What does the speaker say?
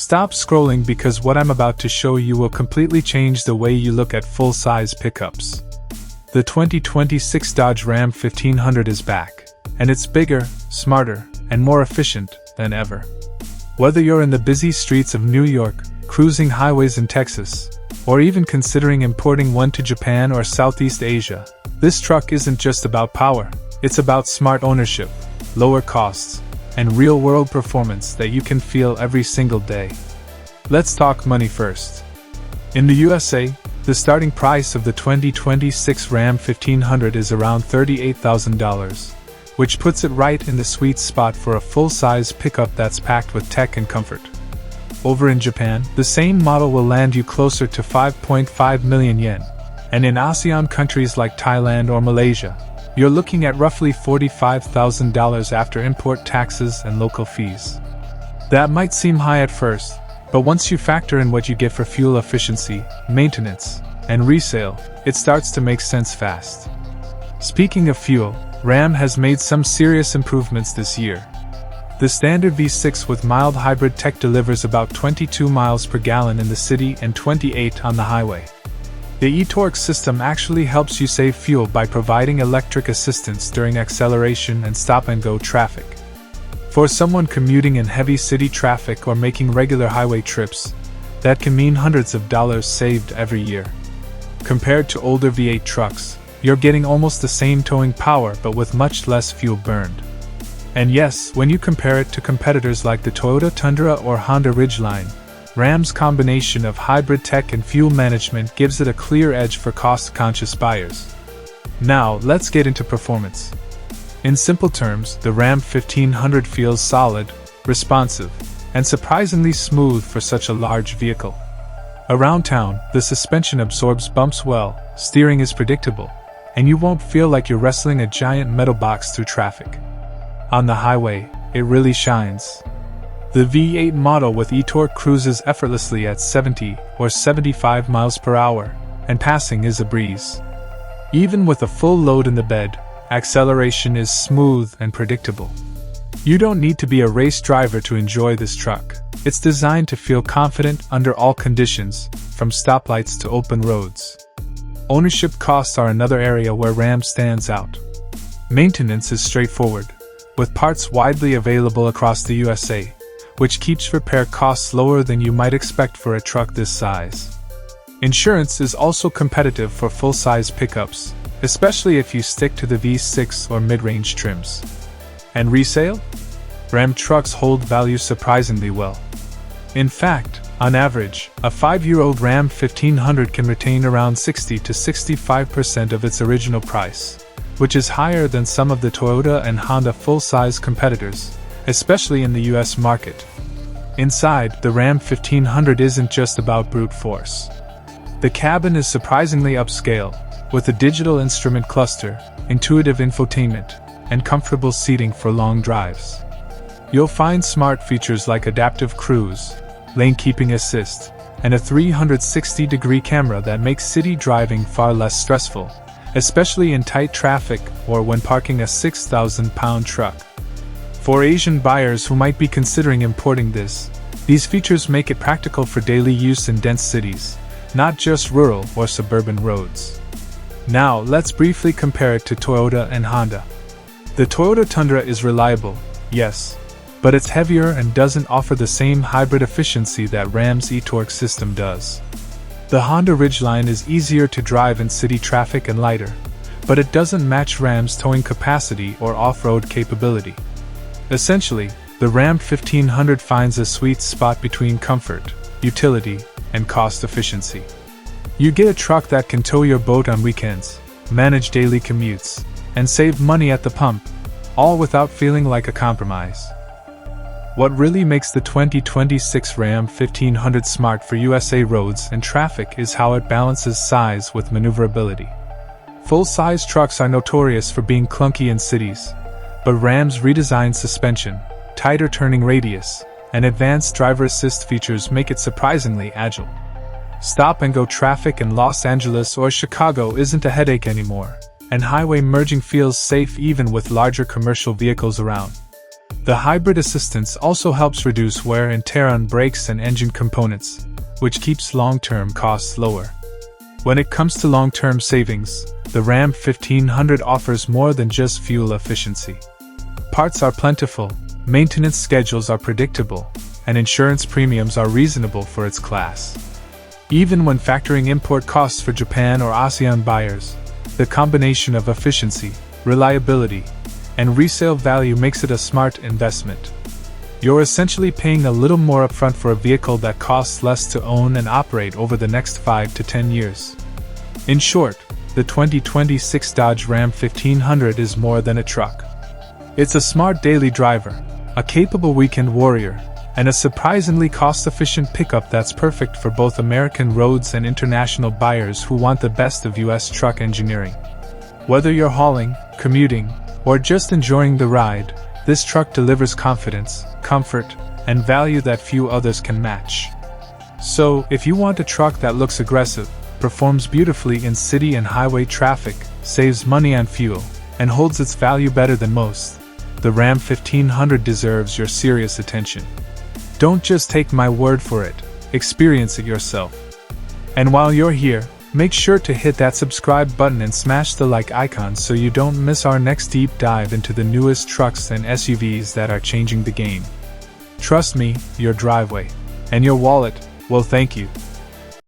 Stop scrolling because what I'm about to show you will completely change the way you look at full-size pickups. The 2026 Dodge Ram 1500 is back, and it's bigger, smarter, and more efficient than ever. Whether you're in the busy streets of New York, cruising highways in Texas, or even considering importing one to Japan or Southeast Asia, this truck isn't just about power, it's about smart ownership, lower costs, and real-world performance that you can feel every single day. Let's talk money first. In the USA, the starting price of the 2026 Ram 1500 is around $38,000, which puts it right in the sweet spot for a full-size pickup that's packed with tech and comfort. Over in Japan, the same model will land you closer to 5.5 million yen, and in ASEAN countries like Thailand or Malaysia, you're looking at roughly $45,000 after import taxes and local fees. That might seem high at first, but once you factor in what you get for fuel efficiency, maintenance, and resale, it starts to make sense fast. Speaking of fuel, Ram has made some serious improvements this year. The standard V6 with mild hybrid tech delivers about 22 miles per gallon in the city and 28 on the highway. The e-torque system actually helps you save fuel by providing electric assistance during acceleration and stop-and-go traffic. For someone commuting in heavy city traffic or making regular highway trips, that can mean hundreds of dollars saved every year. Compared to older V8 trucks, you're getting almost the same towing power but with much less fuel burned. And yes, when you compare it to competitors like the Toyota Tundra or Honda Ridgeline, Ram's combination of hybrid tech and fuel management gives it a clear edge for cost-conscious buyers. Now, let's get into performance. In simple terms, the Ram 1500 feels solid, responsive, and surprisingly smooth for such a large vehicle. Around town, the suspension absorbs bumps well, steering is predictable, and you won't feel like you're wrestling a giant metal box through traffic. On the highway, it really shines. The V8 model with e-torque cruises effortlessly at 70 or 75 miles per hour, and passing is a breeze. Even with a full load in the bed, acceleration is smooth and predictable. You don't need to be a race driver to enjoy this truck. It's designed to feel confident under all conditions, from stoplights to open roads. Ownership costs are another area where Ram stands out. Maintenance is straightforward, with parts widely available across the USA, which keeps repair costs lower than you might expect for a truck this size. Insurance is also competitive for full-size pickups, especially if you stick to the V6 or mid-range trims. And resale? Ram trucks hold value surprisingly well. In fact, on average, a 5-year-old Ram 1500 can retain around 60 to 65% of its original price, which is higher than some of the Toyota and Honda full-size competitors, especially in the US market. Inside, the Ram 1500 isn't just about brute force. The cabin is surprisingly upscale, with a digital instrument cluster, intuitive infotainment, and comfortable seating for long drives. You'll find smart features like adaptive cruise, lane keeping assist, and a 360-degree camera that makes city driving far less stressful, especially in tight traffic or when parking a 6,000-pound truck. For Asian buyers who might be considering importing this, these features make it practical for daily use in dense cities, not just rural or suburban roads. Now, let's briefly compare it to Toyota and Honda. The Toyota Tundra is reliable, yes, but it's heavier and doesn't offer the same hybrid efficiency that Ram's e-torque system does. The Honda Ridgeline is easier to drive in city traffic and lighter, but it doesn't match Ram's towing capacity or off-road capability. Essentially, the Ram 1500 finds a sweet spot between comfort, utility, and cost efficiency. You get a truck that can tow your boat on weekends, manage daily commutes, and save money at the pump, all without feeling like a compromise. What really makes the 2026 Ram 1500 smart for USA roads and traffic is how it balances size with maneuverability. Full-size trucks are notorious for being clunky in cities, but Ram's redesigned suspension, tighter turning radius, and advanced driver assist features make it surprisingly agile. Stop-and-go traffic in Los Angeles or Chicago isn't a headache anymore, and highway merging feels safe even with larger commercial vehicles around. The hybrid assistance also helps reduce wear and tear on brakes and engine components, which keeps long-term costs lower. When it comes to long-term savings, the Ram 1500 offers more than just fuel efficiency. Parts are plentiful, maintenance schedules are predictable, and insurance premiums are reasonable for its class. Even when factoring import costs for Japan or ASEAN buyers, the combination of efficiency, reliability, and resale value makes it a smart investment. You're essentially paying a little more upfront for a vehicle that costs less to own and operate over the next 5 to 10 years. In short, the 2026 Dodge Ram 1500 is more than a truck. It's a smart daily driver, a capable weekend warrior, and a surprisingly cost-efficient pickup that's perfect for both American roads and international buyers who want the best of U.S. truck engineering. Whether you're hauling, commuting, or just enjoying the ride, this truck delivers confidence, comfort, and value that few others can match. So, if you want a truck that looks aggressive, performs beautifully in city and highway traffic, saves money on fuel, and holds its value better than most, the Ram 1500 deserves your serious attention. Don't just take my word for it, experience it yourself. And while you're here, make sure to hit that subscribe button and smash the like icon so you don't miss our next deep dive into the newest trucks and SUVs that are changing the game. Trust me, your driveway and your wallet will thank you.